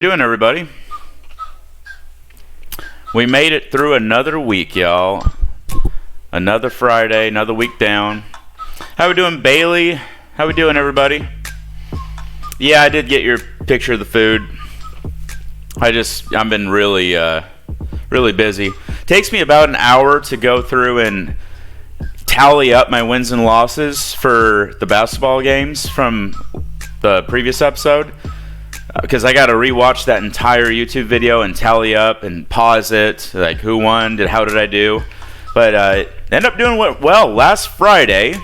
Doing, everybody? We made it through another week, y'all. Another Friday, another week down. How we doing, Bailey? How we doing, everybody? Yeah, I did get your picture of the food. I've been really busy. Takes me about an hour to go through and tally up my wins and losses for the basketball games from the previous episode. Because I got to rewatch that entire YouTube video and tally up and pause it, like who won, how did I do? But ended up doing well. Last Friday,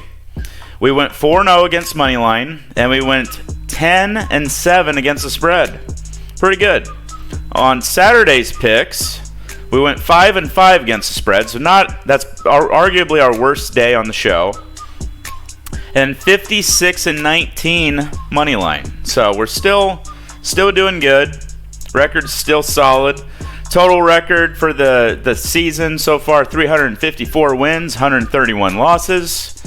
we went 4-0 against moneyline, and we went 10-7 against the spread. Pretty good. On Saturday's picks, we went 5-5 against the spread, so that's arguably our worst day on the show. And 56-19 moneyline. So we're still doing good. Record's still solid. Total record for the season so far, 354 wins, 131 losses.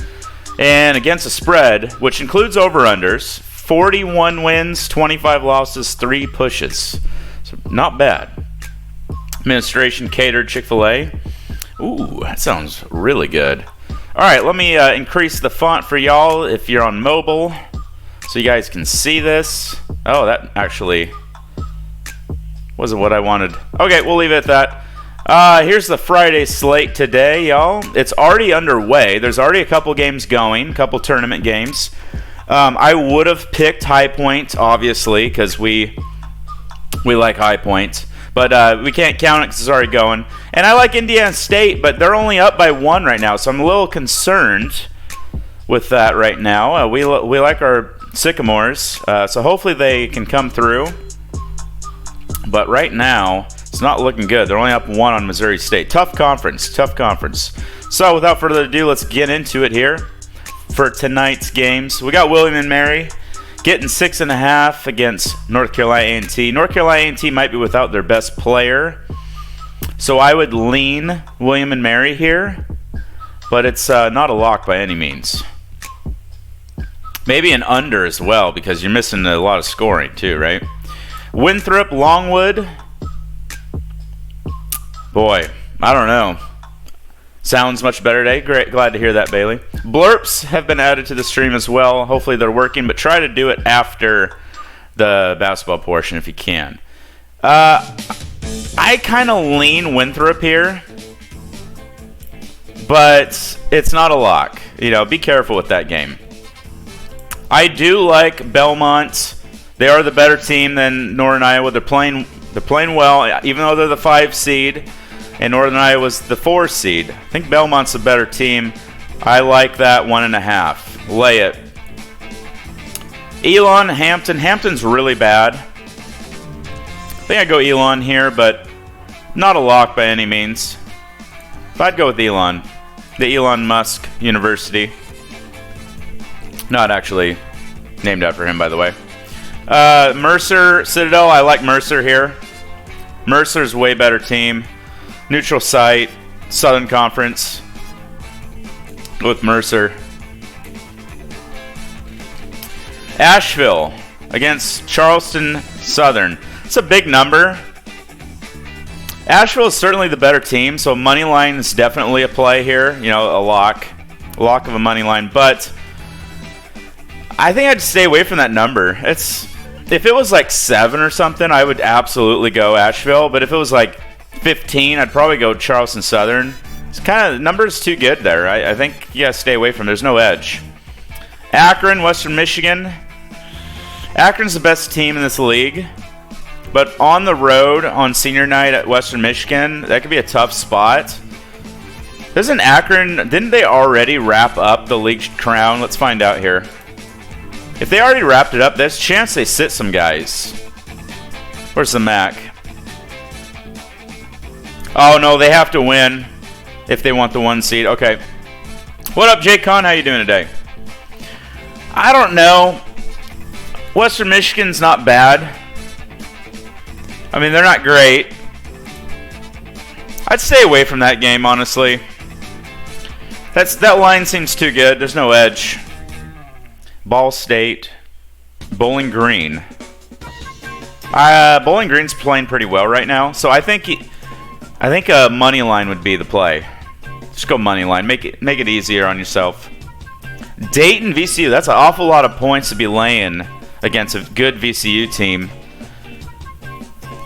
And against the spread, which includes over-unders, 41 wins, 25 losses, 3 pushes. So not bad. Administration catered Chick-fil-A. Ooh, that sounds really good. All right, let me increase the font for y'all if you're on mobile so you guys can see this. Oh, that actually wasn't what I wanted. Okay, we'll leave it at that. Here's the Friday slate today, y'all. It's already underway. There's already a couple games going, a couple tournament games. I would have picked High Point, obviously, because we like High Point. But we can't count it because it's already going. And I like Indiana State, but they're only up by 1 right now, so I'm a little concerned with that right now. We like our Sycamores, so hopefully they can come through. But right now, it's not looking good. They're only up 1 on Missouri State. Tough conference. So without further ado, let's get into it here for tonight's games. We got William and Mary getting 6.5 against North Carolina A&T. North Carolina A&T might be without their best player, so I would lean William and Mary here, but it's not a lock by any means. Maybe an under as well, because you're missing a lot of scoring too, right? Winthrop, Longwood. Boy, I don't know. Sounds much better today. Great, glad to hear that, Bailey. Blurps have been added to the stream as well. Hopefully they're working, but try to do it after the basketball portion if you can. I kind of lean Winthrop here, but it's not a lock. You know, be careful with that game. I do like Belmont. They are the better team than Northern Iowa. They're playing well, even though they're the 5 seed, and Northern Iowa's the 4 seed. I think Belmont's the better team. I like that 1.5. Lay it. Elon, Hampton. Hampton's really bad. I think I'd go Elon here, but not a lock by any means. But I'd go with Elon. The Elon Musk University. Not actually named after him, by the way. Mercer, Citadel. I like Mercer here. Mercer's way better team. Neutral site. Southern Conference. With Mercer. Asheville against Charleston Southern. It's a big number. Asheville is certainly the better team, so money line is definitely a play here. You know, a lock of a money line, but I think I'd stay away from that number. If it was like 7 or something, I would absolutely go Asheville. But if it was like 15, I'd probably go Charleston Southern. It's kind of, number's too good there. I think you gotta stay away from it. There's no edge. Akron, Western Michigan. Akron's the best team in this league. But on the road on senior night at Western Michigan, that could be a tough spot. Didn't they already wrap up the league crown? Let's find out here. If they already wrapped it up, there's a chance they sit some guys. Where's the MAC? Oh, no, they have to win if they want the 1 seed. Okay. What up, Jay Con? How you doing today? I don't know. Western Michigan's not bad. I mean, they're not great. I'd stay away from that game, honestly. That line seems too good. There's no edge. Ball State, Bowling Green. Bowling Green's playing pretty well right now, so I think a money line would be the play. Just go money line. Make it easier on yourself. Dayton VCU. That's an awful lot of points to be laying against a good VCU team.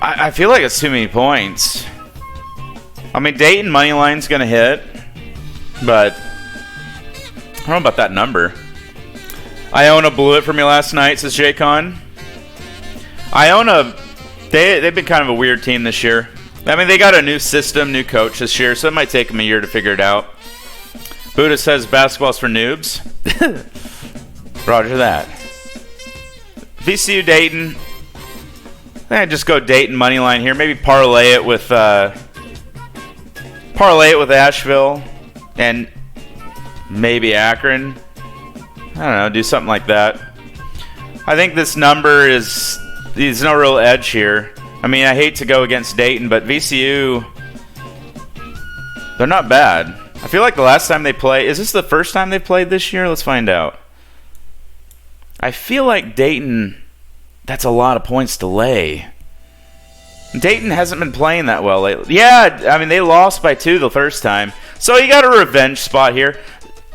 I feel like it's too many points. I mean, Dayton money line's gonna hit, but I don't know about that number. Iona blew it for me last night, says Jaycon. Iona, they've been kind of a weird team this year. I mean, they got a new system, new coach this year, so it might take them a year to figure it out. Buddha says basketball's for noobs. Roger that. VCU Dayton. I think I'd just go Dayton money line here. Maybe parlay it with Asheville and maybe Akron. I don't know, do something like that. I think this number there's no real edge here. I mean, I hate to go against Dayton, but VCU, they're not bad. I feel like the last time they played, is this the first time they played this year? Let's find out. I feel like Dayton, that's a lot of points to lay. Dayton hasn't been playing that well lately. Yeah, I mean, they lost by 2 the first time. So you got a revenge spot here.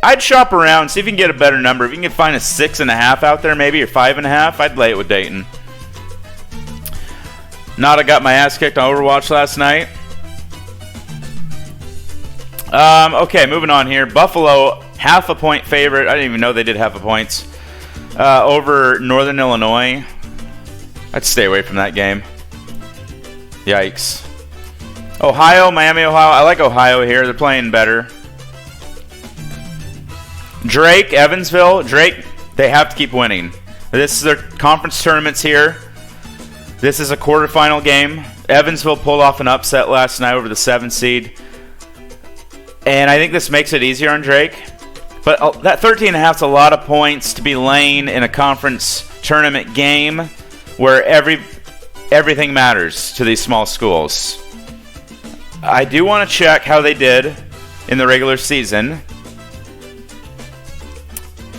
I'd shop around, see if you can get a better number. If you can find a 6.5 out there maybe, or 5.5, I'd lay it with Dayton. Nada got my ass kicked on Overwatch last night. Okay, moving on here. Buffalo, half a point favorite. I didn't even know they did half a points. Over Northern Illinois. I'd stay away from that game. Yikes. Ohio, Miami, Ohio. I like Ohio here. They're playing better. Drake, Evansville. Drake, they have to keep winning. This is their conference tournaments here. This is a quarterfinal game. Evansville pulled off an upset last night over the 7th seed. And I think this makes it easier on Drake. But that 13.5 is a lot of points to be laying in a conference tournament game where everything matters to these small schools. I do want to check how they did in the regular season.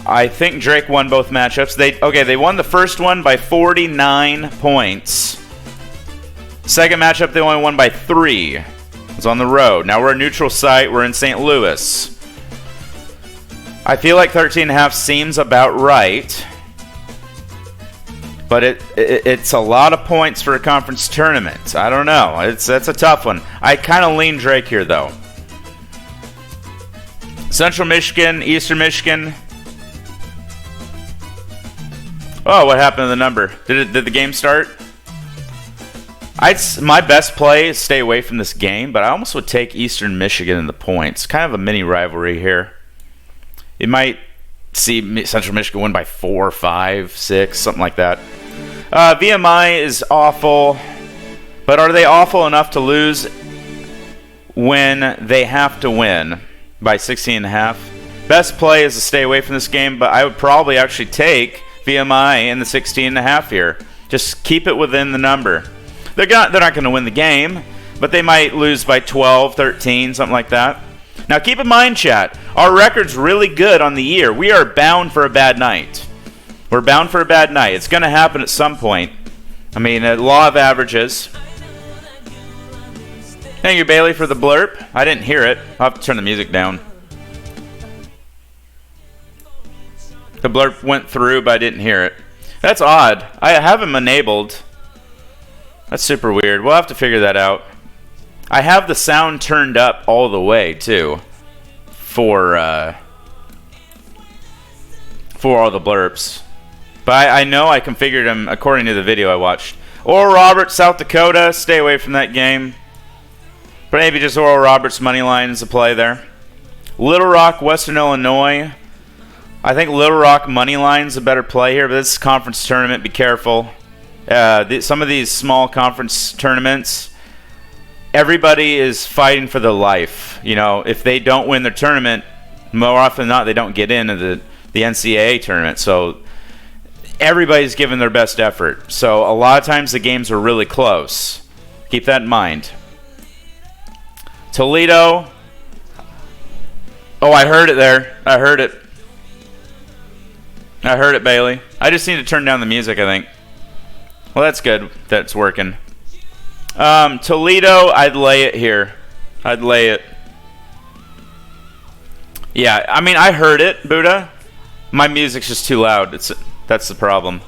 I think Drake won both matchups. They won the first one by 49 points. Second matchup, they only won by 3. It was on the road. Now we're a neutral site. We're in St. Louis. I feel like 13.5 seems about right. But it's a lot of points for a conference tournament. I don't know. That's a tough one. I kind of lean Drake here, though. Central Michigan, Eastern Michigan. Oh, what happened to the number? Did the game start? My best play is stay away from this game, but I almost would take Eastern Michigan in the points. Kind of a mini rivalry here. You might see Central Michigan win by 4, 5, 6, something like that. VMI is awful, but are they awful enough to lose when they have to win by 16.5? Best play is to stay away from this game, but I would probably actually take VMI in the 16.5 here. Just keep it within the number. They're not going to win the game, but they might lose by 12, 13, something like that. Now keep in mind, chat, our record's really good on the year. We are bound for a bad night. We're bound for a bad night. It's going to happen at some point. I mean, a law of averages. Thank you, Bailey, for the blurb. I didn't hear it. I'll have to turn the music down. The blurb went through, but I didn't hear it. That's odd. I have them enabled. That's super weird. We'll have to figure that out. I have the sound turned up all the way, too, for all the blurps. But I know I configured them according to the video I watched. Oral Roberts, South Dakota. Stay away from that game. But maybe just Oral Roberts money line is a play there. Little Rock, Western Illinois. I think Little Rock money line's a better play here, but this is a conference tournament. Be careful. Some of these small conference tournaments, everybody is fighting for their life. You know, if they don't win their tournament, more often than not, they don't get into the NCAA tournament. So everybody's giving their best effort. So a lot of times the games are really close. Keep that in mind. Toledo. Oh, I heard it there. I heard it, Bailey. I just need to turn down the music, I think. Well, that's good. That's working. Toledo, I'd lay it here. I'd lay it. Yeah, I mean, I heard it, Buddha. My music's just too loud. That's the problem.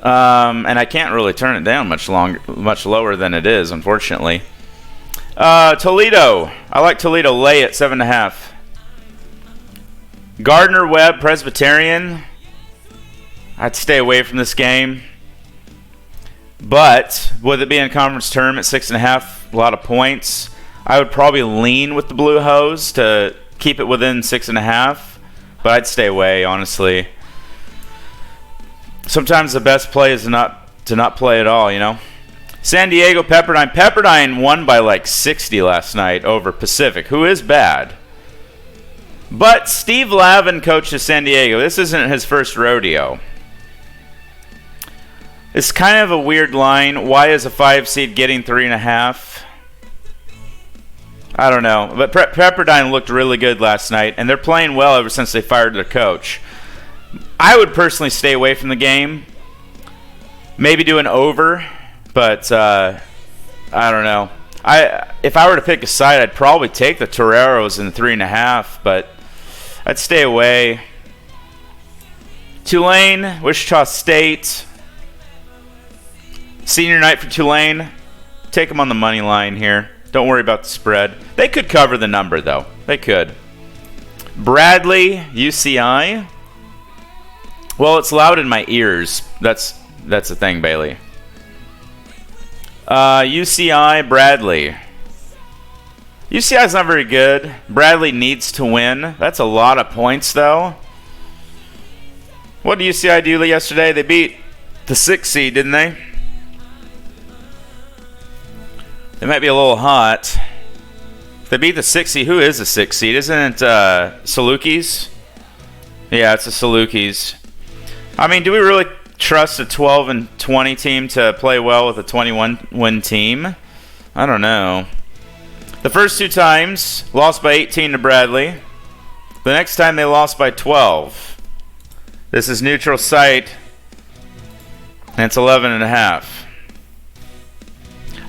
And I can't really turn it down much lower than it is, unfortunately. Toledo. I like Toledo. Lay it, 7.5. Gardner-Webb, Presbyterian. I'd stay away from this game. But with it being a conference tournament, 6.5, a lot of points. I would probably lean with the Blue Hose to keep it within 6.5. But I'd stay away, honestly. Sometimes the best play is to not play at all, you know. San Diego, Pepperdine. Pepperdine won by like 60 last night over Pacific, who is bad. But Steve Lavin coaches San Diego. This isn't his first rodeo. It's kind of a weird line. Why is a 5 seed getting 3.5? I don't know. But Pepperdine looked really good last night, and they're playing well ever since they fired their coach. I would personally stay away from the game. Maybe do an over, but I don't know. If I were to pick a side, I'd probably take the Toreros in 3.5, but I'd stay away. Tulane, Wichita State. Senior night for Tulane. Take them on the money line here. Don't worry about the spread. They could cover the number, though. They could. Bradley, UCI. Well, it's loud in my ears. That's the thing, Bailey. UCI, Bradley. UCI's not very good. Bradley needs to win. That's a lot of points, though. What did UCI do yesterday? They beat the 6 seed, didn't they? They might be a little hot. They beat the 6 seed. Who is the 6 seed? Isn't it Salukis? Yeah, it's the Salukis. I mean, do we really trust a 12 and 20 team to play well with a 21-win team? I don't know. The first 2 times, lost by 18 to Bradley. The next time they lost by 12. This is neutral site, and it's 11.5.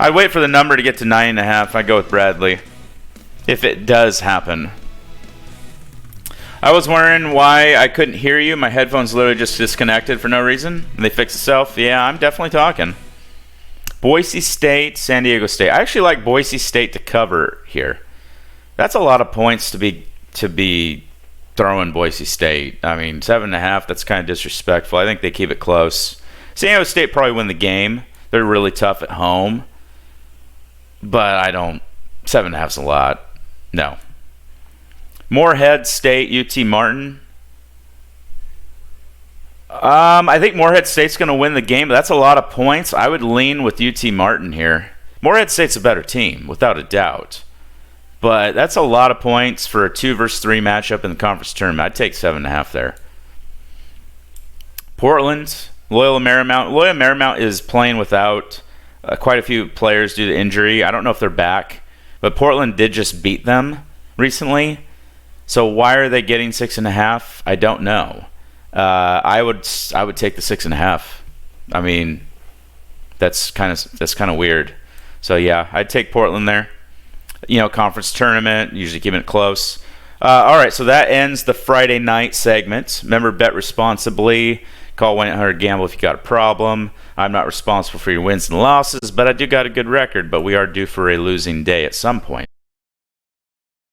I'd wait for the number to get to 9.5. I'd go with Bradley, if it does happen. I was wondering why I couldn't hear you. My headphones literally just disconnected for no reason. And they fixed itself. Yeah, I'm definitely talking. Boise State, San Diego State. I actually like Boise State to cover here. That's a lot of points to be throwing Boise State. I mean, 7.5, that's kind of disrespectful. I think they keep it close. San Diego State probably win the game. They're really tough at home. But I don't. 7.5's a lot. No. Morehead State, UT Martin. I think Morehead State's going to win the game, but that's a lot of points. I would lean with UT Martin here. Morehead State's a better team, without a doubt. But that's a lot of points for a 2 versus 3 matchup in the conference tournament. I'd take 7.5 there. Portland, Loyola Marymount. Loyola Marymount is playing without quite a few players due to injury. I don't know if they're back, but Portland did just beat them recently. So why are they getting 6.5? I don't know. I would take the 6.5. I mean, that's kind of weird. So yeah, I'd take Portland there. You know, conference tournament, usually keeping it close. All right, so that ends the Friday night segment. Remember, bet responsibly. Call 1-800-GAMBLE if you got a problem. I'm not responsible for your wins and losses, but I do got a good record. But we are due for a losing day at some point.